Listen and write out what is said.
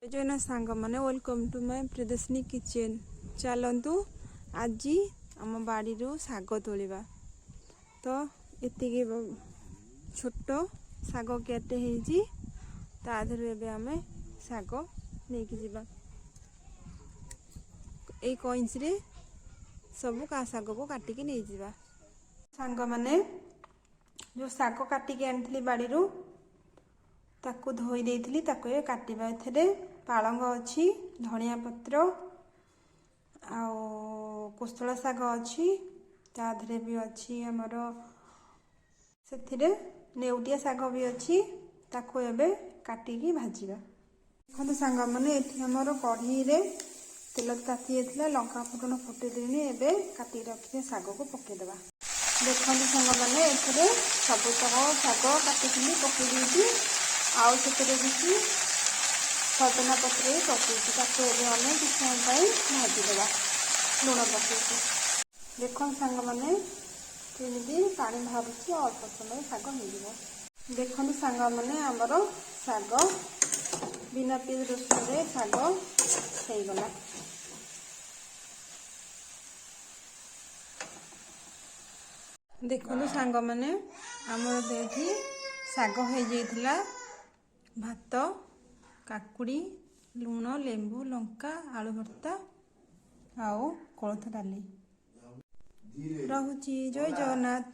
जय सांग मैंने welcome to my Priyadarshini kitchen. चलतु आज आम बाड़ी शाग तोलिबा। तो ये छोट शाग केटे होती आम शाग नहीं जावा ये कईंच सब का शाग को काटिकी नहीं जावा। सांग मैंने जो शाग काटिकी आनी बाड़ी ताकू धोई देइथिली ताकू ये काटिबा। एथरे पालंग अच्छी, धनिया पत्र आउ कोसला शाग अच्छी, ता धरे भी अच्छी हमर सेथिरे नेउटिया शाग भी अच्छी। ताकू एबे काटिकी भाजिबा। देखो सांग माने एठी हमर कढ़ी रे तेल ताती एथिला, लंका फुटन फुटे देनी। एबे काटी रखिए शाग को पके देबा। देखो सांग माने एथरे सब शाग काटिकी पके देइछि। आउ से किसी सजना पत्र पकई आम किस भाजीदेवा लुण पकई। देख सांग मैंने केमी पा बाहर अल्प समय शाग मिल। देखो सांग मैंने आमर शाग बिना पियाज रसुन शाग होगला। देखो सांग मैंने आमर देखी शाग हो जाइथिला। भात, काकुड़ी, लुण, लेंबू, लंका, आलू भर्ता आउ कोलथ डाली। रहुची। जय जगन्नाथ।